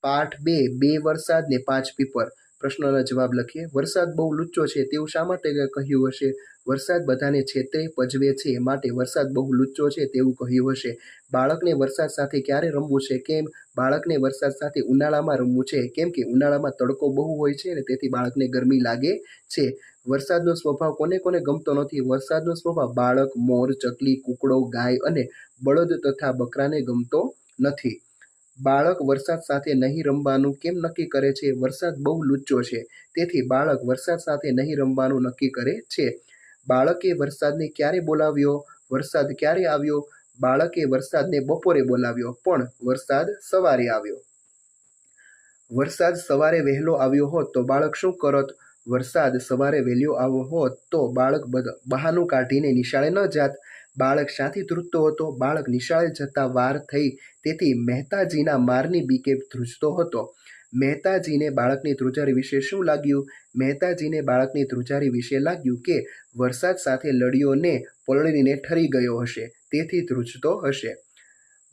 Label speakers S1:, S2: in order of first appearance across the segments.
S1: પાઠ 2 2 વરસાદ ને 5 પીપર। પ્રશ્નોના જવાબ લખીએ। વરસાદ બહુ લુચ્ચો છે તેવું શા માટે કહ્યું હશે? વરસાદ બધાને છેતરે પજવે છે માટે વરસાદ બહુ લુચ્ચો છે તેવું કહ્યું હશે। બાળકને વરસાદ સાથે ક્યારે રમવું છે? કેમ? બાળકને વરસાદ સાથે ઉનાળામાં રમવું છે, કેમ કે ઉનાળામાં તડકો બહુ હોય છે અને તેથી બાળકને ગરમી લાગે છે। વરસાદનો સ્વભાવ કોને કોને ગમતો નથી? વરસાદનો સ્વભાવ બાળક, મોર, ચકલી, કૂકડો, ગાય અને બળદ તથા બકરાને ગમતો નથી। બાળક વરસાદ સાથે નહીં રમવાનું કેમ નક્કી કરે છે? વરસાદ બહુ લુચ્ચો છે તેથી બાળક વરસાદ સાથે નહીં રમવાનું નક્કી કરે છે। બાળકે વરસાદને ક્યારે બોલાવ્યો? વરસાદ ક્યારે આવ્યો? બાળકે વરસાદને બપોરે બોલાવ્યો, પણ વરસાદ સવારે આવ્યો। વરસાદ સવારે વહેલો આવ્યો હોત તો બાળક શું કરત? વરસાદ સવારે વહેલો આવ્યો હોત તો બાળક બહાનું કાઢીને નિશાળે ન જાત। બાળક શાથી ધ્રુજતો હતો? બાળક નિશાળે જતા વાર થઈ તેથી મહેતાજીના મારની બીકે ધ્રુજતો હતો। મહેતાજીને બાળકની ધ્રુજારી વિશે શું લાગ્યું? મહેતાજીને બાળકની ધ્રુજારી વિશે લાગ્યું કે વરસાદ સાથે લડ્યો ને પલળીને ઠરી ગયો હશે તેથી ધ્રુજતો હશે।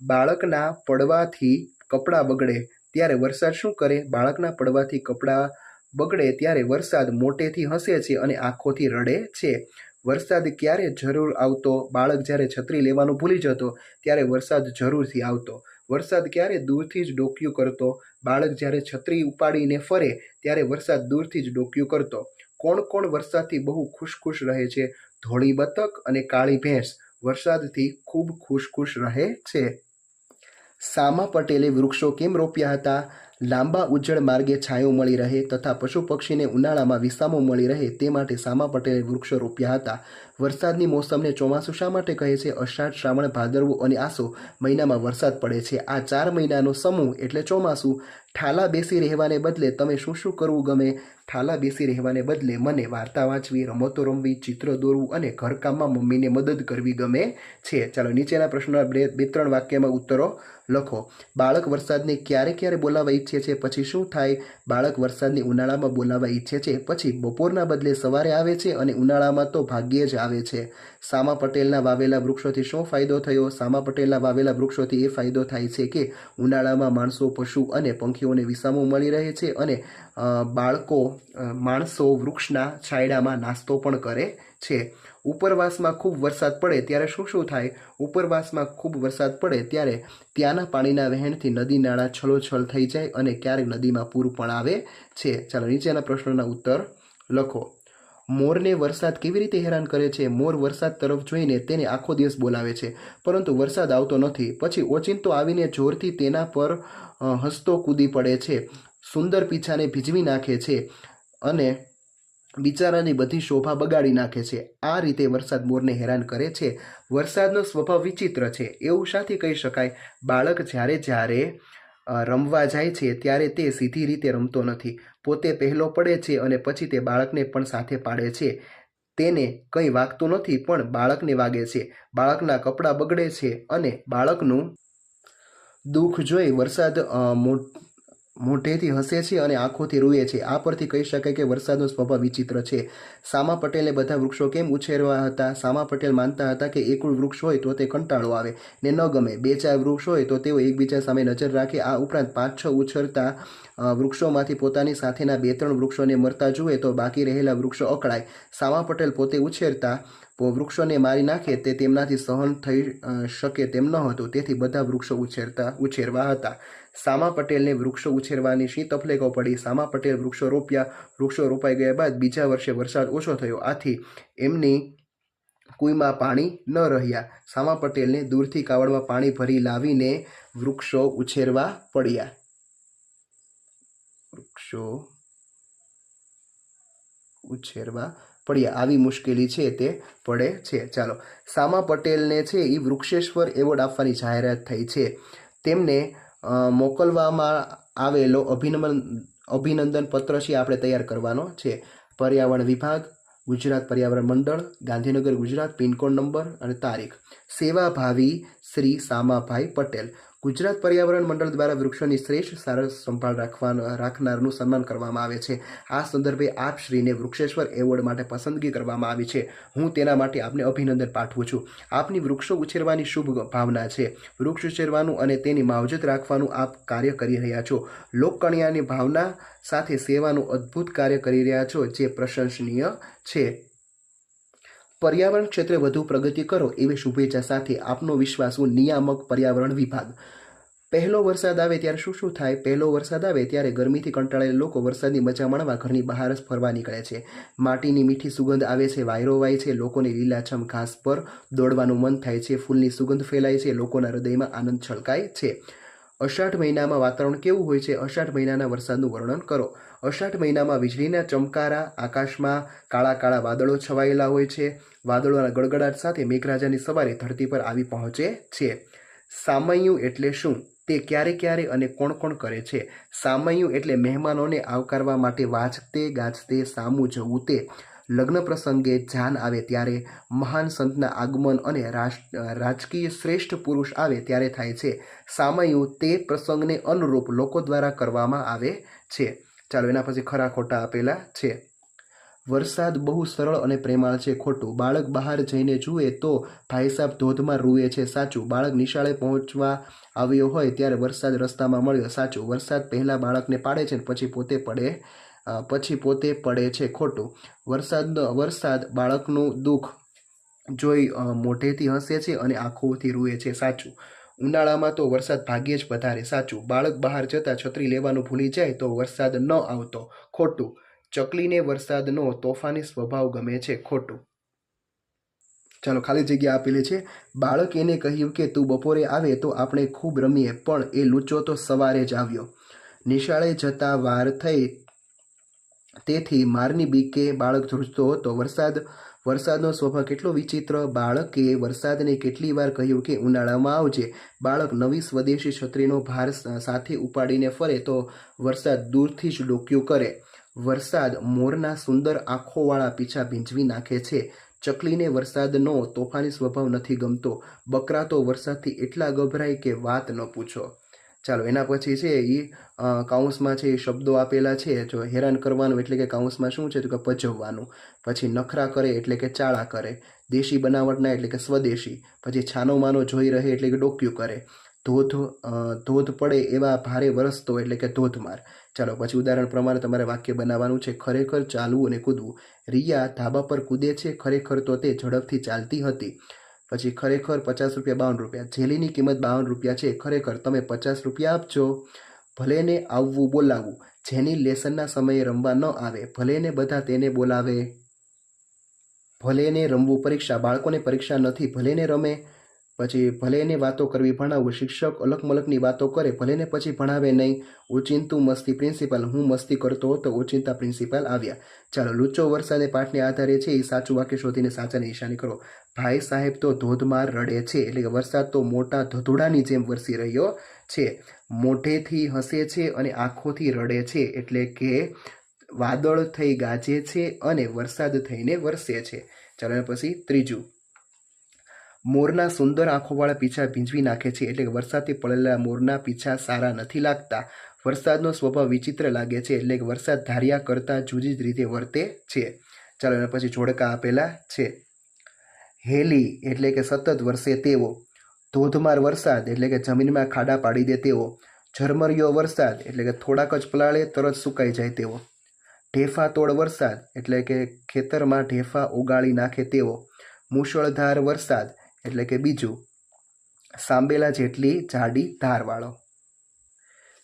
S1: બાળકના પડવાથી કપડાં બગડે ત્યારે વરસાદ શું કરે? બાળકના પડવાથી કપડાં બગડે ત્યારે વરસાદ મોટેથી હસે છે અને આંખોથી રડે છે। વરસાદ ક્યારે જરૂર આવતો? બાળક જ્યારે છત્રી લેવાનું ભૂલી જતો ત્યારે વરસાદ જરૂરથી આવતો। વરસાદ ક્યારે દૂરથી જ ડોકિયું કરતો? બાળક જ્યારે છત્રી ઉપાડીને ફરે ત્યારે વરસાદ દૂરથી જ ડોકિયું કરતો। કોણ કોણ વરસાદથી બહુ ખુશ રહે છે? ધોળી બતક અને કાળી ભેંસ વરસાદથી ખૂબ ખુશ રહે છે। સામા પટેલે વૃક્ષો કેમ રોપ્યા હતા? લાંબા ઉજ્જડ માર્ગે છાંયો મળી રહે તથા પશુ પક્ષીને ઉનાળામાં વિસામો મળી રહે તે માટે સામા પટેલે વૃક્ષો રોપ્યા હતા। વરસાદની મોસમને ચોમાસું શા માટે કહે છે? અષાઢ, શ્રાવણ, ભાદરવો અને આસો મહિનામાં વરસાદ પડે છે। આ 4 મહિનાનો સમૂહ એટલે ચોમાસું। ઠાલા બેસી રહેવાને બદલે તમે શું કરવું ગમે? ઠાલા બેસી રહેવાને બદલે મને વાર્તા વાંચવી, રમતો રમવી, ચિત્ર દોરવું અને ઘરકામમાં મમ્મીને મદદ કરવી ગમે છે। ચાલો નીચેના પ્રશ્નોના 2-3 વાક્યમાં ઉત્તરો લખો। બાળક વરસાદને ક્યારે બોલાવવા ઈચ્છે છે? પછી શું થાય? બાળક વરસાદને ઉનાળામાં બોલાવવા ઈચ્છે છે, પછી બપોરના બદલે સવારે આવે છે અને ઉનાળામાં તો ભાગ્યે જ આવે છે। સામા પટેલના વાવેલા વૃક્ષોથી શું ફાયદો થયો? સામા પટેલના વાવેલા વૃક્ષોથી એ ફાયદો થાય છે કે ઉનાળામાં માણસો, પશુ અને પંખીઓને વિસામો મળી રહે છે અને માણસો વૃક્ષના છાંયડામાં નાસ્તો પણ કરે છે। ઉપરવાસમાં ખૂબ વરસાદ પડે ત્યારે શું થાય? ઉપરવાસમાં ખૂબ વરસાદ પડે ત્યારે ત્યાંના પાણીના વહેણથી નદી નાળા છલોછલ થઈ જાય અને ક્યારેક નદીમાં પૂર પણ આવે છે। ચાલો નીચેના પ્રશ્નોના ઉત્તર લખો। મોરને વરસાદ કેવી રીતે હેરાન કરે છે? મોર વરસાદ તરફ જોઈને તેને આખો દિવસ બોલાવે છે પરંતુ વરસાદ આવતો નથી। પછી ઓચિંતો આવીને જોરથી તેના પર હસતો કૂદી પડે છે, સુંદર પીછાને ભીંજવી નાખે છે અને બિચારાની બધી શોભા બગાડી નાખે છે। આ રીતે વરસાદ મોરને હેરાન કરે છે। વરસાદનો સ્વભાવ વિચિત્ર છે એવું શાથી કહી શકાય? બાળક જ્યારે રમવા જાય છે ત્યારે તે સીધી રીતે રમતો નથી, પોતે પહેલો પડે છે અને પછી તે બાળકને પણ સાથે પાડે છે। તેને કંઈ વાગતું નથી પણ બાળકને વાગે છે, બાળકના કપડાં બગડે છે અને બાળકનું દુઃખ જોઈ વરસાદ મોઢેથી હસે છે અને આંખોથી રૂએ છે। આ પરથી કહી શકાય કે વરસાદનો સ્વભાવ વિચિત્ર છે। સામા પટેલે બધા વૃક્ષો કેમ ઉછેરવા હતા? સામા પટેલ માનતા હતા કે એકલું વૃક્ષ હોય તો તે કંટાળો આવે ને ન ગમે, 2-4 વૃક્ષ હોય તો તેઓ એકબીજા સામે નજર રાખે। આ ઉપરાંત 5-6 ઉછેરતા વૃક્ષોમાંથી પોતાની સાથેના 2-3 વૃક્ષોને મરતા જુએ તો બાકી રહેલા વૃક્ષો અકળાય। સામા પટેલ પોતે ઉછેરતા વૃક્ષોને મારી નાખે તે તેમનાથી સહન થઈ શકે તેમ ન હતું, તેથી બધા વૃક્ષો ઉછેરવા હતા। સામા પટેલને વૃક્ષો ઉછેરવાની શી તકલીફો પડી? સામા પટેલ વૃક્ષો રોપ્યા, વૃક્ષો રોપાઈ ગયા બાદ બીજા વર્ષે વરસાદ ઓછો થયો, આથી એમની કુઈમાં પાણી ન રહ્યા। સામા પટેલને દૂરથી કાવડમાં પાણી ભરી લાવીને વૃક્ષો ઉછેરવા પડ્યા। આવી મુશ્કેલી છે તે પડે છે। ચાલો, સામા પટેલને છે એ વૃક્ષેશ્વર એવોર્ડ આપવાની જાહેરાત થઈ છે। તેમને મોકલવામાં આવેલો અભિનંદન પત્ર છે આપણે તૈયાર કરવાનો છે। પર્યાવરણ વિભાગ, ગુજરાત પર્યાવરણ મંડળ, ગાંધીનગર ગુજરાત, પિનકોડ નંબર અને તારીખ। સેવાભાવી શ્રી સામાભાઈ પટેલ, ગુજરાત પર્યાવરણ મંડળ દ્વારા વૃક્ષોની શ્રેષ્ઠ સારસ સંભાળ રાખનારનું સન્માન કરવામાં આવે છે. આ સંદર્ભે આપશ્રીને વૃક્ષેશ્વર એવોર્ડ માટે પસંદગી કરવામાં આવી છે. હું તેના માટે આપને અભિનંદન પાઠવું છું. આપની વૃક્ષો ઉછેરવાની શુભ ભાવના છે. વૃક્ષ ઉછેરવાનું અને તેની માવજત રાખવાનું આપ કાર્ય કરી રહ્યા છો. લોકકણ્યાની ભાવના સાથે સેવાનું અદ્ભુત કાર્ય કરી રહ્યા છો, જે પ્રશંસનીય છે. પર્યાવરણ ક્ષેત્રે વધુ પ્રગતિ કરો એવી શુભેચ્છા સાથે આપનો વિશ્વાસુ નિયામક પર્યાવરણ વિભાગ. પહેલો વરસાદ આવે ત્યારે શું થાય? પહેલો વરસાદ આવે ત્યારે ગરમીથી કંટાળેલા લોકો વરસાદની મજા માણવા ઘરની બહાર જ ફરવા નીકળે છે. માટીની મીઠી સુગંધ આવે છે, વાયરો વાય છે, લોકોને લીલાછમ ઘાસ પર દોડવાનું મન થાય છે, ફૂલની સુગંધ ફેલાય છે, લોકોના હૃદયમાં આનંદ છલકાય છે. અષાઢ મહિનામાં વાતાવરણ કેવું હોય છે? અષાઢ મહિનાના વરસાદનું વર્ણન કરો. અષાઢ મહિનામાં વીજળીના ચમકારા, આકાશમાં કાળા કાળા વાદળો છવાયેલા હોય છે. વાદળોના ગડગડાટ સાથે મેઘરાજાની સવારી ધરતી પર આવી પહોંચે છે. સામૈયું એટલે શું? તે ક્યારે ક્યારે અને કોણ કોણ કરે છે? સામૈયું એટલે મહેમાનોને આવકારવા માટે વાજતે ગાજતે સામું જવું. તે લગ્ન પ્રસંગે જાન આવે ત્યારે, મહાન સંતના આગમન અને રાજકીય શ્રેષ્ઠ પુરુષ આવે ત્યારે થાય છે. સામૈયું તે પ્રસંગને અનુરૂપ લોકો દ્વારા કરવામાં આવે છે. ચાલો એના પછી ખરા ખોટા આપેલા છે. વરસાદ બહુ સરળ અને પ્રેમાળ છે. ખોટું. બાળક બહાર જઈને જુએ તો ભાઈ સાહેબ ધોધમાં રૂએ છે. સાચું. બાળક નિશાળે પહોંચવા આવ્યો હોય ત્યારે વરસાદ રસ્તામાં મળ્યો. સાચું. વરસાદ પહેલા બાળકને પાડે છે પછી પોતે પડે છે. ખોટું. વરસાદ બાળકનું દુઃખ જોઈ મોઢેથી હસે છે અને આંખોથી રૂએ છે. સાચું. ઉનાળામાં તો વરસાદ ભાગ્યે જ વધારે. સાચું. બાળક બહાર જતા છત્રી લેવાનું ભૂલી જાય તો વરસાદ ન આવતો. ખોટું. ચકલીને વરસાદનો તોફાની સ્વભાવ ગમે છે. ખોટું. ચાલો ખાલી જગ્યા આપેલી છે. બાળક એને કહ્યું કે તું બપોરે આવે તો આપણે ખૂબ રમીએ, પણ એ લૂંચો તો સવારે જ આવ્યો. નિશાળે જતા વાર થઈ તેથી મારની બીકે બાળક ધ્રુજતો હતો. વરસાદનો સ્વભાવ કેટલો વિચિત્ર. બાળકે વરસાદને કેટલી વાર કહ્યું કે ઉનાળામાં આવજે. બાળક નવી સ્વદેશી છત્રીનો ભાર સાથે ઉપાડીને ફરે તો વરસાદ દૂરથી જ ડોક્યું કરે. વરસાદ મોરના સુંદર આંખોવાળા પીછા ભીંજવી નાખે છે. ચકલીને વરસાદનો તોફાની સ્વભાવ નથી ગમતો. બકરા તો વરસાદથી એટલા ગભરાય કે વાત ન પૂછો. ચાલો એના પછી છે એ કાઉન્સમાં છે એ શબ્દો આપેલા છે. જો હેરાન કરવાનું એટલે કે કાઉન્સમાં શું છે તો કે પજવવાનું. પછી નખરા કરે એટલે કે ચાળા કરે. દેશી બનાવટના એટલે કે સ્વદેશી. પછી છાનો માનો જોઈ રહે એટલે કે ડોક્યું કરે. ધોધ પડે એવા ભારે વરસતો એટલે કે ધોધમાર. ચાલો પછી ઉદાહરણ પ્રમાણે તમારે વાક્ય બનાવવાનું છે. ખરેખર ચાલવું અને કૂદવું. રિયા ધાબા પર કૂદે છે. ખરેખર તો તે ઝડપથી ચાલતી હતી. પછી ખરેખર 50 રૂપિયા 52 રૂપિયા. જેલીની કિંમત 52 રૂપિયા છે. ખરેખર તમે 50 રૂપિયા આપજો. ભલેને આવવું બોલાવવું. જેની લેસનના સમયે રમવા ન આવે, ભલેને બધા તેને બોલાવે. ભલેને રમવું પરીક્ષા. બાળકોને પરીક્ષા નથી, ભલેને રમે. પછી ભલેને વાતો કરવી ભણાવવું. શિક્ષક અલકમલકની વાતો કરે, ભલેને પછી ભણાવે નહીં. ઓચિંતું મસ્તી પ્રિન્સિપાલ. હું મસ્તી કરતો હતો, ઓચિંતા પ્રિન્સિપાલ આવ્યા. ચાલો લૂચો વરસાદે પાઠને આધારે છે એ સાચું વાક્ય શોધીને સાચાની નિશાની કરો. ભાઈ સાહેબ તો ધોધમાર રડે છે એટલે કે વરસાદ તો મોટા ધધોડાની જેમ વરસી રહ્યો છે. મોઢેથી હસે છે અને આંખોથી રડે છે એટલે કે વાદળ થઈ ગાજે છે અને વરસાદ થઈને વરસે છે. ચાલો પછી ત્રીજું. મોરના સુંદર આંખોવાળા પીછા ભીંજવી નાખે છે એટલે કે વરસાદથી પડેલા મોરના પીછા સારા નથી લાગતા. વરસાદનો સ્વભાવ વિચિત્ર લાગે છે એટલે કે વરસાદ ધાર્યા કરતાં જુદી જ રીતે વર્તે છે. ચાલો એના પછી જોડકા આપેલા છે. હેલી એટલે કે સતત વરસે તેવો. ધોધમાર વરસાદ એટલે કે જમીનમાં ખાડા પાડી દે તેવો. ઝરમરિયો વરસાદ એટલે કે થોડાક જ પલાળે તરત સુકાઈ જાય તેવો. ઢેફા તોડ વરસાદ એટલે કે ખેતરમાં ઢેફા ઉગાડી નાખે તેવો. મુશળધાર વરસાદ એટલે કે બીજું સાંબેલા જેટલી જાડી ધારવાળો.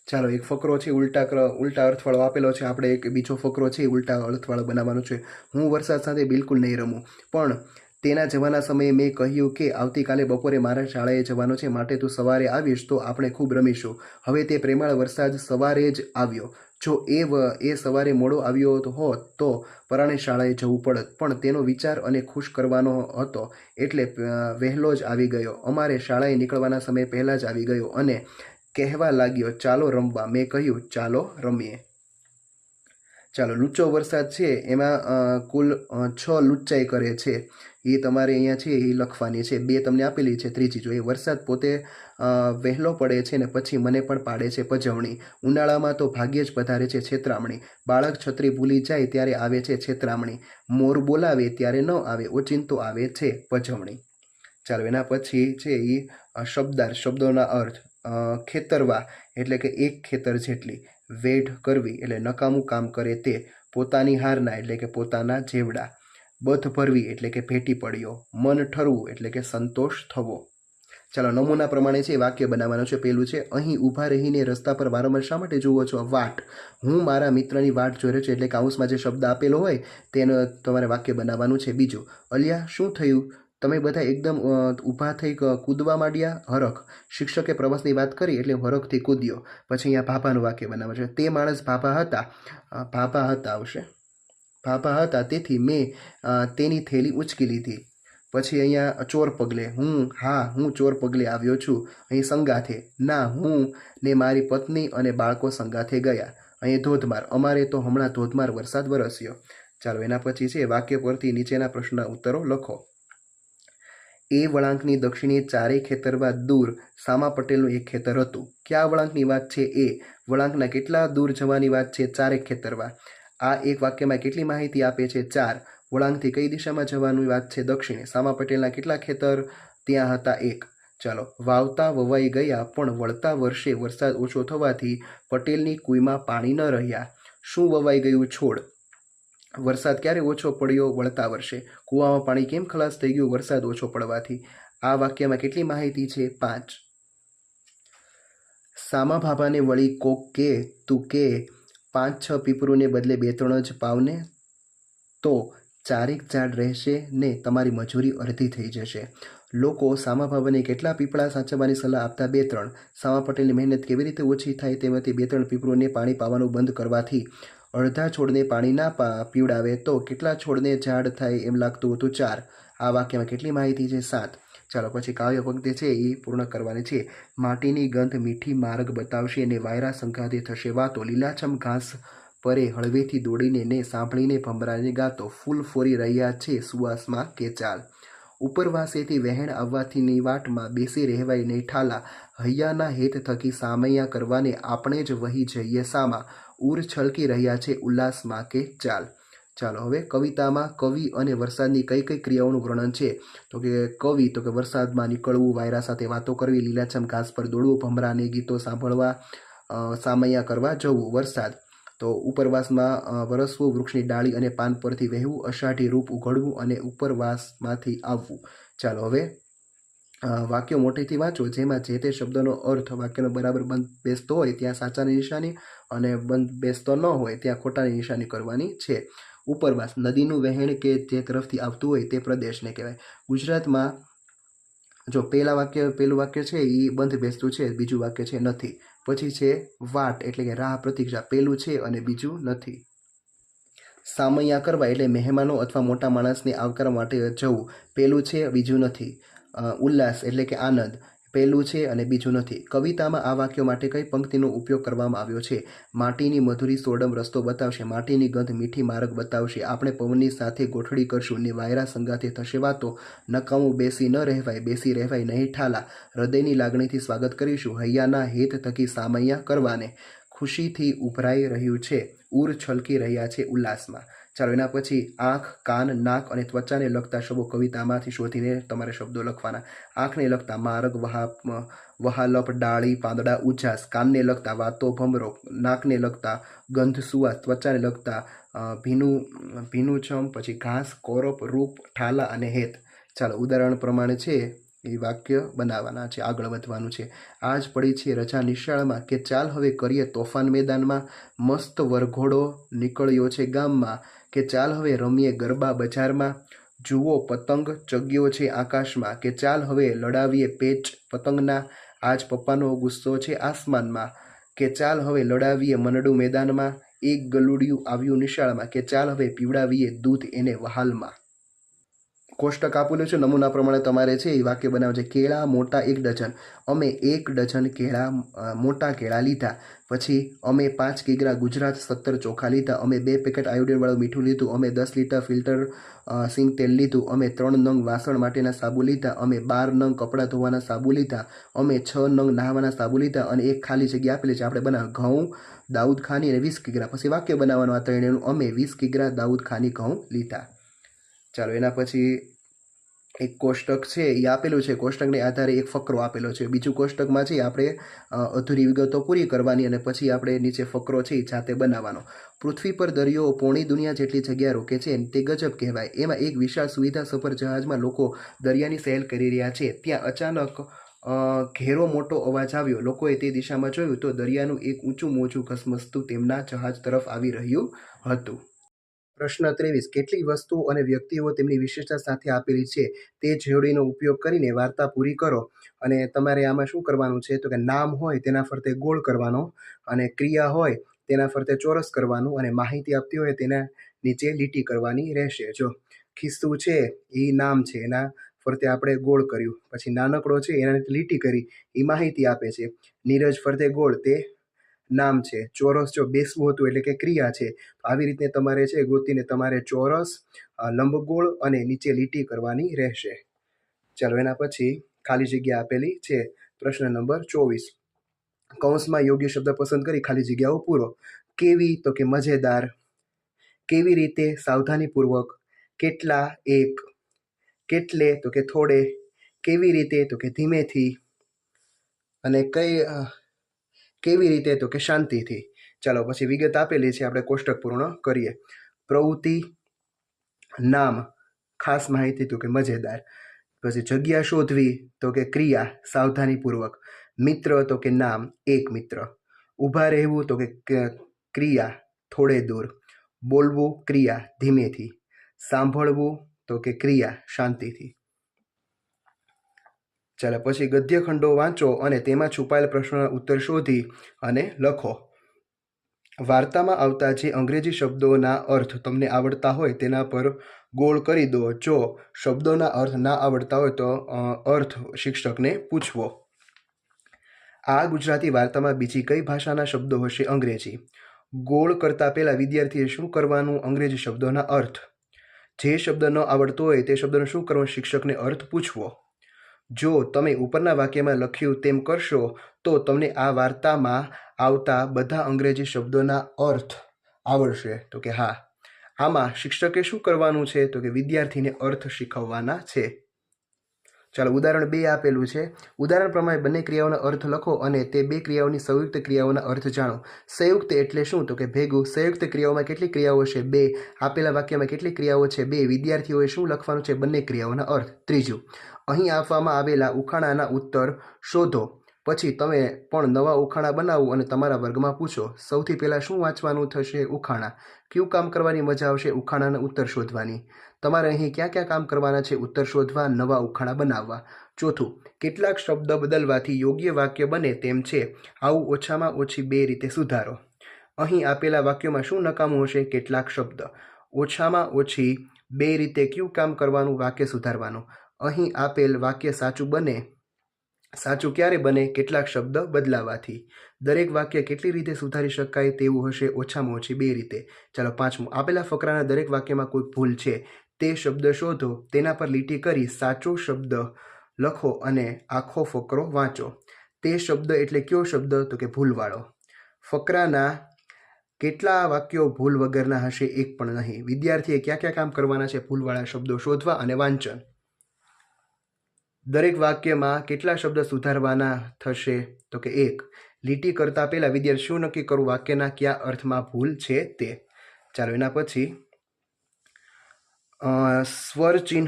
S1: ચાલો એક ફકરો છે ઉલટા અર્થવાળો આપેલો છે. આપણે એક બીજો ફકરો છે ઉલટા અર્થવાળો બનાવવાનો છે. હું વરસાદ સાથે બિલકુલ નહીં રમું, પણ તેના જવાના સમયે મેં કહ્યું કે આવતીકાલે બપોરે મારા શાળાએ જવાનું છે, માટે તું સવારે આવીશ તો આપણે ખૂબ રમીશું. હવે તે પ્રેમાળ વરસાદ સવારે જ આવ્યો. જો એ સવારે મોડો આવ્યો હોત તો પરાણે શાળાએ જવું પડત, પણ તેનો વિચાર અને ખુશ કરવાનો હતો એટલે વહેલો જ આવી ગયો. અમારે શાળાએ નીકળવાના સમય પહેલાં જ આવી ગયો અને કહેવા લાગ્યો ચાલો રમવા. મેં કહ્યું ચાલો રમીએ. ચાલો લૂચો વરસાદ છે એમાં કુલ 6 લુચ્ચાઈ કરે છે. એ તમારે અહીંયા છે એ લખવાની છે. 2 તમને આપેલી છે. ત્રીજી જોઈએ, વરસાદ પોતે વહેલો પડે છે ને પછી મને પણ પાડે છે પજવણી. ઉનાળામાં તો ભાગ્યે જ પધારે છે છેતરામણી. બાળક છત્રી ભૂલી જાય ત્યારે આવે છે છેતરામણી. મોર બોલાવે ત્યારે ન આવે, ઓચિંતો આવે છે પજવણી. ચાલો, એના પછી છે એ શબ્દાર્થ, શબ્દોના અર્થ. ખેતરવા એટલે કે એક ખેતર જેટલી. વેઢ કરવી એટલે નકામું કામ કરે તે. પોતાની હારના એટલે કે પોતાના જેવડા. બધ ભરવી એટલે કે ભેટી પડ્યો. મન ઠરવું એટલે કે સંતોષ થવો. ચાલો, નમૂના પ્રમાણે છે વાક્ય બનાવવાનું છે. પહેલું છે, અહીં ઊભા રહીને રસ્તા પર વારંવાર શા માટે જુઓ છો? વાટ. હું મારા મિત્રની વાટ જોઈ રહ્યો છું, એટલે કાઉન્સમાં જે શબ્દ આપેલો હોય તેનો તમારે વાક્ય બનાવવાનું છે. બીજું, અલિયા શું થયું? તમે બધા એકદમ ઊભા થઈ કૂદવા માંડ્યા? હરખ. શિક્ષકે પ્રવાસની વાત કરી એટલે હરખથી કૂદ્યો. પછી અહીંયા ભાભાનું વાક્ય બનાવવાનું છે. તે માણસ ભાભા હતા. ભાભા હતા આવશે. ભાભા હતા તેથી મેં તેની થેલી ઉંચકી લીધી. પછી અહીંયા ચોર પગલે. હું ચોર પગલે આવ્યો છું. અહીં સંગાથે. ના, હું ને મારી પત્ની અને બાળકો સંગાથે ગયા. અહીં ધોધમાર. અમારે તો હમણાં ધોધમાર વરસાદ વરસ્યો. ચાલો, એના પછી છે વાક્ય પરથી નીચેના પ્રશ્નના ઉત્તરો લખો. એ વળાંકની દક્ષિણે ચારેય ખેતરવા દૂર સામા પટેલનું એક ખેતર હતું. કયા વળાંકની વાત છે? એ વળાંકના કેટલા દૂર જવાની વાત છે? ચારેક ખેતરવા. આ એક વાક્યમાં કેટલી માહિતી આપે છે? 4. વળાંકથી કઈ દિશામાં જવાની વાત છે? દક્ષિણે. સામા પટેલના કેટલા ખેતર ત્યાં હતા? 1. ચાલો, વાવતા વવાઈ ગયા પણ વળતા વર્ષે વરસાદ ઓછો થવાથી પટેલની કુઈમાં પાણી ન રહ્યા. શું વવાઈ ગયું? છોડ. વરસાદ ક્યારે ઓછો પડ્યો? વળતા વર્ષે. કૂવામાં પાણી કેમ ખલાસ થઈ ગયું? વરસાદ ઓછો પડવાથી. આ વાક્યમાં કેટલી માહિતી છે? 5. સામા ભાભાને વળી કોક કે તું કે 5-6 પીપરુને બદલે 2-3 જ પાવને, તો ચારેક ઝાડ રહેશે ને તમારી મજૂરી અડધી થઈ જશે. લોકો સામા ભાભાને કેટલા પીપળા સાચવવાની સલાહ આપતા? 2-3. સામા પટેલની મહેનત કેવી રીતે ઓછી થાય? તેમાંથી 2-3 પીપરુને પાણી પાવાનું બંધ કરવાથી. અડધા છોડને પાણી ના પીવડાવે તો કેટલા છોડને ઝાડ થાય એમ લાગતું હતું? 4. આ વાક્યમાં કેટલી માહિતી છે? 7. ચાલો, પછી કાવ્ય પંક્તિ છે એ પૂર્ણ કરવાની છે. માટીની ગંધ મીઠી માર્ગ બતાવશે ને વાયરા સંઘાતે થશે વાતો. લીલાછમ ઘાસ પરે હળવેથી દોડીને ને સાંભળીને ભમરાને ગાતો. ફૂલ ફોરી રહ્યા છે સુવાસમાં કે ચાલ. ઉપરવાસેથી વહેણ આવવાથીની વાટમાં બેસી રહેવાય નહીં ઠાલા. હૈયાના હેત થકી સામૈયા કરવાને આપણે જ વહી જઈએ સામા. ઉર છલકી રહ્યા છે ઉલ્લાસમાં કે ચાલ. ચાલો, હવે કવિતામાં કવિ અને વરસાદની કઈ કઈ ક્રિયાઓનું વર્ણન છે? તો કે કવિ તો કે વરસાદમાં નીકળવું, વાયરા સાથે વાતો કરવી, લીલાછમ ઘાસ પર દોડવું, ભમરાને ગીતો સાંભળવા, સામૈયા કરવા જવું. વરસાદ તો ઉપરવાસમાં વરસવું, વૃક્ષની ડાળી અને પાન પરથી વહેવું, અષાઢી રૂપ ઉઘડવું અને ઉપરવાસમાંથી આવવું. ચાલો, હવે વાક્યો મોટેથી વાંચો જેમાં જે તે શબ્દનો અર્થ વાક્યનો બરાબર બંધ બેસતો હોય ત્યાં સાચાની નિશાની અને બંધ બેસતો ન હોય ત્યાં ખોટાની નિશાની કરવાની છે. ઉપરવાસ, નદીનું વહેણ કે જે તરફથી આવતું હોય તે પ્રદેશને કહેવાય. ગુજરાતમાં જો પેલું વાક્ય છે એ બંધ બેસતું છે, બીજું વાક્ય છે નથી. પછી છે વાટ એટલે કે રાહ, પ્રતીક્ષા. પેલું છે અને બીજું નથી. સામૈયા કરવા એટલે મહેમાનો અથવા મોટા માણસને આવકારવા માટે જવું. પેલું છે, બીજું નથી. ઉલ્લાસ એટલે કે આનંદ. પહેલું છે અને બીજું નથી. કવિતામાં આ વાક્યો માટે કઈ પંક્તિનો ઉપયોગ કરવામાં આવ્યો છે? માટીની મધુરી સોડમ રસ્તો બતાવશે. માટીની ગંધ મીઠી માર્ગ બતાવશે. આપણે પવનની સાથે ગોઠડી કરશું ને વાયરા સંગાથે થશે વાતો. નકામું બેસી ન રહેવાય, બેસી રહેવાય નહીં ઠાલા. હૃદયની લાગણીથી સ્વાગત કરીશું હૈયાના હેત થકી સામૈયા કરવાને. ખુશીથી ઉભરાઈ રહ્યું છે, ઉર છલકી રહ્યા છે ઉલ્લાસમાં. ચાલો, એના પછી આંખ, કાન, નાક અને ત્વચાને લગતા શબ્દો કવિતામાંથી શોધીને તમારે શબ્દો લખવાના. આંખને લગતા માર્ગ, વહાલપ, ડાળી, પાંદડા, ઉજાસ. કાનને લગતા વાતો, ભમરો. નાકને લગતા ગંધ, સુવાસ. ત્વચાને લગતા ભીનુંછમ, પછી ઘાસ, કોરપ, રૂપ, ઠાલા અને હેત. ચાલો, ઉદાહરણ પ્રમાણે છે એ વાક્ય બનાવવાના છે, આગળ વધવાનું છે. આજ પડી છે રજા નિશાળમાં કે ચાલ હવે કરીએ તોફાન મેદાનમાં. મસ્ત વરઘોડો નીકળ્યો છે ગામમાં કે ચાલ હવે રમીએ ગરબા બજારમાં. જુઓ પતંગ ચગ્યો છે આકાશમાં કે ચાલ હવે લડાવીએ પેચ પતંગના. આજ પપ્પાનો ગુસ્સો છે આસમાનમાં કે ચાલ હવે લડાવીએ મનડું મેદાનમાં. એક ગલુડિયું આવ્યું નિશાળમાં કે ચાલ હવે પીવડાવીએ દૂધ એને વહાલમાં. કોષ્ટક આપેલું છે, નમૂના પ્રમાણે તમારે છે એ વાક્ય બનાવવું છે. કેળા મોટા 1 ડઝન. અમે 1 ડઝન મોટા કેળા લીધા. પછી અમે 5 કિગ્રા ગુજરાત 17 ચોખા લીધા. અમે 2 પેકેટ આયોડિનવાળું મીઠું લીધું. અમે 10 લીટર ફિલ્ટર સિંગ તેલ લીધું. અમે 3 નંગ વાસણ માટેના સાબુ લીધા. અમે 12 નંગ કપડાં ધોવાના સાબુ લીધા. અમે 6 નંગ નહાવાના સાબુ લીધા. અને એક ખાલી જગ્યા આપેલી છે, આપણે બનાવ ઘઉં દાઉદ ખાની અને 20 કિગ્રા. પછી વાક્ય બનાવવાનું આ ત્રણેયનું. અમે 20 કિગ્રા દાઉદ ખાની ઘઉં લીધા. ચાલો એના પછી એક કોષ્ટક છે એ આપેલું છે. કોષ્ટકને આધારે એક ફકરો આપેલો છે. બીજું કોષ્ટકમાં છે આપણે અધૂરી વિગતો પૂરી કરવાની અને પછી આપણે નીચે ફકરો છે એ જાતે બનાવવાનો. પૃથ્વી પર દરિયો પોણી દુનિયા જેટલી જગ્યા રોકે છે તે ગજબ કહેવાય. એમાં એક વિશાળ સુવિધા સફર જહાજમાં લોકો દરિયાની સહેલ કરી રહ્યા છે. ત્યાં અચાનક ઘેરો મોટો અવાજ આવ્યો. લોકોએ તે દિશામાં જોયું તો દરિયાનું એક ઊંચું મોજું ઘસમસતું તેમના જહાજ તરફ આવી રહ્યું હતું. પ્રશ્ન 23. કેટલીક વસ્તુઓ અને વ્યક્તિઓ તેમની વિશેષતા સાથે આપેલી છે તે જોડીનો ઉપયોગ કરીને વાર્તા પૂરી કરો. અને તમારે આમાં શું કરવાનું છે તો કે નામ હોય તેના ફરતે ગોળ કરવાનો, અને ક્રિયા હોય તેના ફરતે ચોરસ કરવાનું, અને માહિતી આપતી હોય તેના નીચે લીટી કરવાની રહેશે. જો ખિસ્સું છે એ નામ છે, એના ફરતે આપણે ગોળ કર્યું. પછી નાનકડો છે એના લીટી કરી, એ માહિતી આપે છે. નીરજ ફરતે ગોળ, તે નામ છે. ચોરસ જો બેસવું હતું એટલે કે ક્રિયા છે. આવી રીતે તમારે છે ગોતીને તમારે ચોરસ, લંબગોળ અને નીચે લીટી કરવાની રહેશે. ચાલો એના પછી ખાલી જગ્યા આપેલી છે. પ્રશ્ન નંબર 24. કૌંસમાં યોગ્ય શબ્દ પસંદ કરી ખાલી જગ્યાઓ પૂરો. કેવી તો કે મજેદાર. કેવી રીતે સાવધાનીપૂર્વક. કેટલા 1. કેટલે તો કે થોડે. કેવી રીતે તો કે ધીમેથી. અને કેવી રીતે તો કે શાંતિથી. ચાલો પછી વિગત આપેલી છે, આપણે કોષ્ટક પૂર્ણ કરીએ. પ્રવૃત્તિ, નામ, ખાસ માહિતી તો કે મજેદાર. પછી જગ્યા શોધવી તો કે ક્રિયા સાવધાનીપૂર્વક. મિત્ર તો કે નામ 1 મિત્ર. ઊભા રહેવું તો કે ક્રિયા થોડે દૂર. બોલવું ક્રિયા ધીમેથી. સાંભળવું તો કે ક્રિયા શાંતિથી. ચાલો પછી ગદ્યખંડો વાંચો અને તેમાં છુપાયેલ પ્રશ્નોના ઉત્તર શોધી અને લખો. વાર્તામાં આવતા જે અંગ્રેજી શબ્દોના અર્થ તમને આવડતા હોય તેના પર ગોળ કરી દો. જો શબ્દોના અર્થ ના આવડતા હોય તો અર્થ શિક્ષકને પૂછવો. આ ગુજરાતી વાર્તામાં બીજી કઈ ભાષાના શબ્દો હશે? અંગ્રેજી. ગોળ કરતા પહેલા વિદ્યાર્થીએ શું કરવાનું? અંગ્રેજી શબ્દોના અર્થ. જે શબ્દ ન આવડતો હોય તે શબ્દનો શું કરવાનું? શિક્ષકને અર્થ પૂછવો. જો તમે ઉપરના વાક્યમાં લખ્યું તેમ કરશો તો તમને આ વાર્તામાં આવતા બધા અંગ્રેજી શબ્દોના અર્થ આવડશે. તો કે હા. આમાં શિક્ષકે શું કરવાનું છે તો કે વિદ્યાર્થીને અર્થ શીખવવાના છે. ચાલો ઉદાહરણ 2 આપેલું છે. ઉદાહરણ પ્રમાણે બંને ક્રિયાઓના અર્થ લખો અને તે 2 ક્રિયાઓની સંયુક્ત ક્રિયાઓના અર્થ જાણો. સંયુક્ત એટલે શું? તો કે ભેગું. સંયુક્ત ક્રિયાઓમાં કેટલી ક્રિયાઓ છે? 2. આપેલા વાક્યમાં કેટલી ક્રિયાઓ છે? 2. વિદ્યાર્થીઓએ શું લખવાનું છે? બંને ક્રિયાઓના અર્થ. ત્રીજું, અહીં આપવામાં આવેલા ઉખાણાના ઉત્તર શોધો. પછી તમે પણ નવા ઉખાણા બનાવો અને તમારા વર્ગમાં પૂછો. સૌથી પહેલાં શું વાંચવાનું થશે? ઉખાણા. કયું કામ કરવાની મજા આવશે? ઉખાણાના ઉત્તર શોધવાની. તમારે અહીં ક્યાં ક્યાં કામ કરવાના છે? ઉત્તર શોધવા, નવા ઉખાણા બનાવવા. ચોથું, કેટલાક શબ્દ બદલવાથી યોગ્ય વાક્ય બને તેમ છે. આવું ઓછામાં ઓછી 2 રીતે સુધારો. અહીં આપેલા વાક્યોમાં શું નકામું હશે? કેટલાક શબ્દ. ઓછામાં ઓછી 2 રીતે કયું કામ કરવાનું? વાક્ય સુધારવાનું. અહીં આપેલ વાક્ય સાચું બને. સાચું ક્યારે બને? કેટલાક શબ્દ બદલાવાથી. દરેક વાક્ય કેટલી રીતે સુધારી શકાય તેવું હશે? ઓછામાં ઓછી 2 રીતે. ચાલો પાંચમું, આપેલા ફકરાના દરેક વાક્યમાં કોઈ ભૂલ છે તે શબ્દ શોધો. તેના પર લીટી કરી સાચો શબ્દ લખો અને આખો ફકરો વાંચો. તે શબ્દ એટલે કયો શબ્દ? તો કે ભૂલવાળો. ફકરાના કેટલા વાક્યો ભૂલ વગરના હશે? એક પણ નહીં. વિદ્યાર્થીએ ક્યાં ક્યાં કામ કરવાના છે? ભૂલવાળા શબ્દો શોધવા અને વાંચન. દરેક વાક્યમાં કેટલા શબ્દ સુધારવાના થશે? તો કે 1. લીટી કરતા પહેલા વિદ્યાર્થી શું નક્કી કરવું? વાક્યના કયા અર્થમાં ભૂલ છે તે. ચાલો એના પછી સ્વર ચિહ્ન,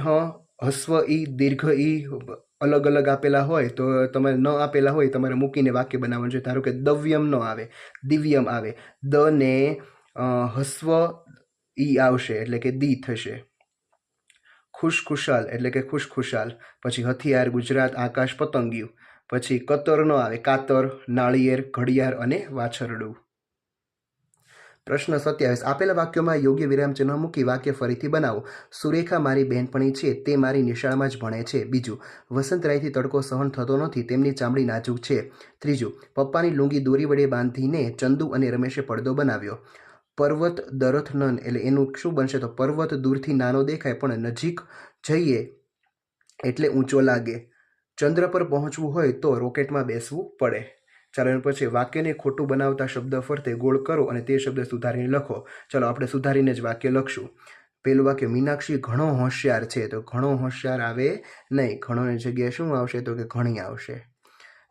S1: હસ્વ ઈ, દીર્ઘ ઈ અલગ અલગ આપેલા હોય તો તમારે ન આપેલા હોય તમારે મૂકીને વાક્ય બનાવવાનું છે. ધારો કે દવ્યમ ન આવે, દિવ્યમ આવે. દ ને હસ્વ ઈ આવશે એટલે કે દી થશે. ખુશખુશાલ એટલે કે ખુશખુશાલ. પછી હથિયાર, ગુજરાત, આકાશ, પતંગિયું. પછી કતર ન આવે, કાતર, નાળિયેર, ઘડિયાળ અને વાછરડું. પ્રશ્ન 27 આપેલા વાક્યોમાં યોગ્ય વિરામચિહ્ન મૂકી વાક્ય ફરીથી બનાવો. સુરેખા મારી બહેનપણી છે, તે મારી નિશાળમાં જ ભણે છે. બીજું, વસંતરાયથી તડકો સહન થતો નથી, તેમની ચામડી નાજુક છે. ત્રીજું, પપ્પાની લુંગી દોરી વડે બાંધીને ચંદુ અને રમેશે પડદો બનાવ્યો. પર્વત દરથ નન એટલે એનું શું બનશે? તો પર્વત દૂરથી નાનો દેખાય પણ નજીક જઈએ એટલે ઊંચો લાગે. ચંદ્ર પર પહોંચવું હોય તો રોકેટમાં બેસવું પડે. ચાલો એના પછી વાક્યને ખોટું બનાવતા શબ્દ ફરતે ગોળ કરો અને તે શબ્દ સુધારીને લખો. ચાલો આપણે સુધારીને જ વાક્ય લખશું. પહેલું વાક્ય, મીનાક્ષી ઘણો હોશિયાર છે. તો ઘણો હોશિયાર આવે નહીં, ઘણોની જગ્યાએ શું આવશે? તો કે ઘણી આવશે.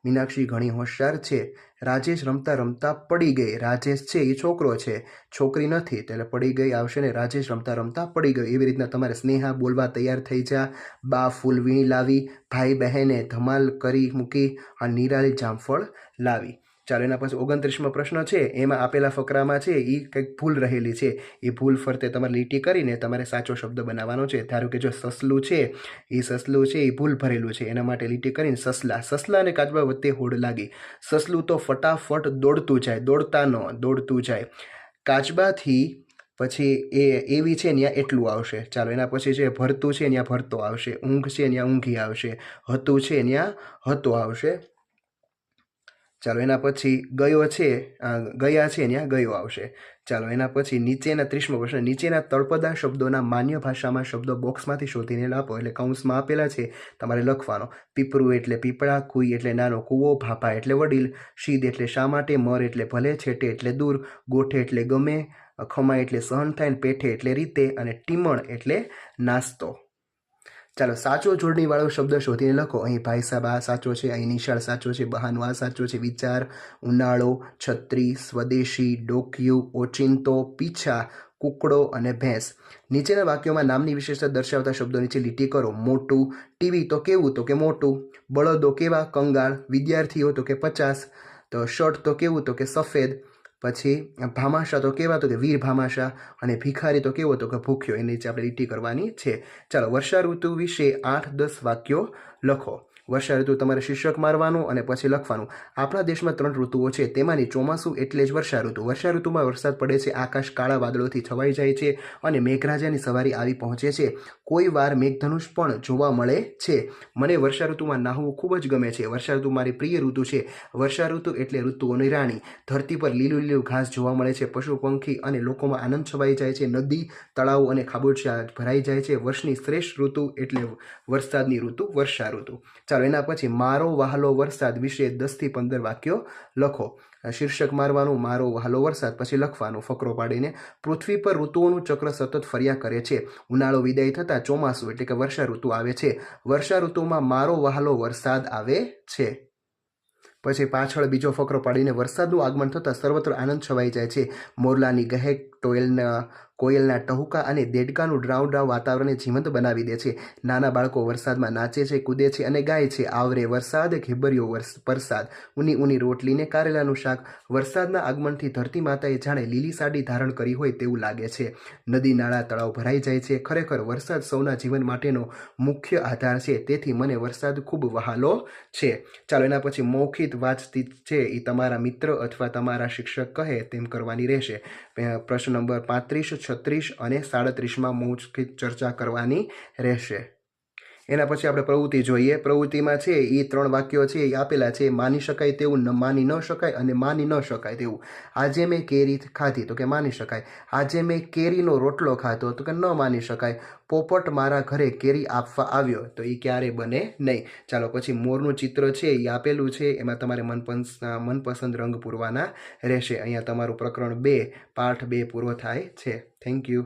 S1: મીનાક્ષી ઘણી હોશિયાર છે. રાજેશ રમતા રમતા પડી ગઈ. રાજેશ છે એ છોકરો છે, છોકરી નથી, એટલે પડી ગઈ આવશે ને રાજેશ રમતા રમતા પડી ગયો. એવી રીતના તમારે સ્નેહા બોલવા તૈયાર થઈ જા, બા ફૂલ વીણી લાવી, ભાઈ બહેને ધમાલ કરી મૂકી, આ નિરાલી જામફળ લાવી. ચાલો એના પછી 29મો પ્રશ્ન છે, એમાં આપેલા ફકરામાં છે એ કંઈક ભૂલ રહેલી છે. એ ભૂલ ફરતે તમારે લીટી કરીને તમારે સાચો શબ્દ બનાવવાનો છે. ધારો કે જો સસલું છે, એ સસલું છે એ ભૂલ ભરેલું છે, એના માટે લીટી કરીને સસલા. સસલા અને કાચબા વચ્ચે હોડ લાગી. સસલું તો ફટાફટ દોડતું જાય, દોડતા ન દોડતું જાય. કાચબાથી પછી એવી છે ત્યાં એટલું આવશે. ચાલો એના પછી છે ભરતું છે ત્યાં ભરતો આવશે, ઊંઘ છે ત્યાં ઊંઘી આવશે, હતું છે ત્યાં હતો આવશે. ચાલો એના પછી ગયો છે, ગયા છે ત્યાં ગયો આવશે. ચાલો એના પછી નીચેના 30મો પ્રશ્ન, નીચેના તળપદા શબ્દોના માન્ય ભાષામાં શબ્દો બોક્સમાંથી શોધીને આપો. એટલે કૌંસમાં આપેલા છે, તમારે લખવાનો. પીપરું એટલે પીપળા, કુઈ એટલે નાનો કૂવો, ભાપા એટલે વડીલ, શીદ એટલે શા માટે, મર એટલે ભલે, છેટે એટલે દૂર, ગોઠે એટલે ગમે, ખમા એટલે સહન થાય, પેઠે એટલે રીતે, અને ટીમણ એટલે નાસ્તો. ચાલો સાચો જોડણીવાળો શબ્દ શોધીને લખો. અહીં ભાઈ સાહેબ આ સાચો છે, અહીં નિશાળ સાચો છે, બહાનું આ સાચો છે, વિચાર, ઉનાળો, છત્રી, સ્વદેશી, ડોકિયું, ઓચિંતો, પીછા, કુકડો અને ભેંસ. નીચેના વાક્યોમાં નામની વિશેષતા દર્શાવતા શબ્દો નીચે લીટી કરો. મોટું, ટીવી તો કેવું? તો કે મોટું. બળદો કેવા? કંગાળ. વિદ્યાર્થીઓ તો કે 50. તો શર્ટ તો કેવું? તો કે સફેદ. પછી ભામાશા તો કેવા? તો કે વીર ભામાશા. અને ભિખારી તો કેવો? તો કે ભૂખ્યો. એની નીચે આપણે લીટી કરવાની છે. ચાલો વર્ષા ઋતુ વિશે 8-10 વાક્યો લખો. વર્ષા ઋતુ તમારે શીર્ષક મારવાનું અને પછી લખવાનું. આપણા દેશમાં 3 ઋતુઓ છે, તેમાંની ચોમાસું એટલે જ વર્ષા ઋતુ. વર્ષા ઋતુમાં વરસાદ પડે છે, આકાશ કાળા વાદળોથી છવાઈ જાય છે અને મેઘરાજાની સવારી આવી પહોંચે છે. કોઈ વાર મેઘધનુષ પણ જોવા મળે છે. મને વર્ષા ઋતુમાં નાહવું ખૂબ જ ગમે છે. વર્ષા ઋતુ મારી પ્રિય ઋતુ છે. વર્ષા ઋતુ એટલે ઋતુઓની રાણી. ધરતી પર લીલું લીલું ઘાસ જોવા મળે છે, પશુ પંખી અને લોકોમાં આનંદ છવાઈ જાય છે. નદી, તળાવો અને ખાબોચિયા ભરાઈ જાય છે. વર્ષની શ્રેષ્ઠ ઋતુ એટલે વરસાદની ઋતુ, વર્ષા ઋતુ. ચાલો એના પછી મારો વહાલો વરસાદ વિશે 10 થી 15 વાક્યો લખો. શીર્ષક મારવાનું, મારો વહાલો વરસાદ, પછી લખવાનું ફકરો પાડીને. પૃથ્વી પર ઋતુઓનું ચક્ર સતત ફર્યા કરે છે. ઉનાળો વિદાય થતાં ચોમાસું એટલે કે વર્ષા ઋતુ આવે છે. વર્ષા ઋતુમાં મારો વહાલો વરસાદ આવે છે. પછી પાછળ બીજો ફકરો પાડીને વરસાદનું આગમન થતાં સર્વત્ર આનંદ છવાઈ જાય છે. મોરલાની ગહેક, કોયલના ટહુકા અને દેડકાનું ડ્રાઉ ડ્રાઉ વાતાવરણને જીવંત બનાવી દે છે. નાના બાળકો વરસાદમાં નાચે છે, કૂદે છે અને ગાય છે. આવરે વરસાદ, ઘેબરિયો પરસાદ, ઊની ઊની રોટલીને કારેલાનું શાક. વરસાદના આગમનથી ધરતી માતાએ જાણે લીલી સાડી ધારણ કરી હોય તેવું લાગે છે. નદી, નાળા, તળાવ ભરાઈ જાય છે. ખરેખર વરસાદ સૌના જીવન માટેનો મુખ્ય આધાર છે, તેથી મને વરસાદ ખૂબ વહાલો છે. ચાલો એના પછી મૌખિક વાતચીત છે એ તમારા મિત્ર અથવા તમારા શિક્ષક કહે તેમ કરવાની રહેશે. પ્રશ્ન નંબર 35, 36 અને 37માં મૌખિક ચર્ચા કરવાની રહેશે. એના પછી આપણે પ્રવૃત્તિ જોઈએ. પ્રવૃત્તિમાં છે એ 3 વાક્યો છે એ આપેલા છે. માની શકાય તેવું, માની ન શકાય અને માની ન શકાય તેવું. આજે મેં કેરી ખાધી તો કે માની શકાય. આજે મેં કેરીનો રોટલો ખાધો તો કે ન માની શકાય. પોપટ મારા ઘરે કેરી આપવા આવ્યો તો એ ક્યારે બને નહીં. ચાલો પછી મોરનું ચિત્ર છે એ આપેલું છે, એમાં તમારે મનપસંદ રંગ પૂરવાના રહેશે. અહીંયા તમારું પ્રકરણ 2 પાઠ 2 પૂરો થાય છે. Thank you.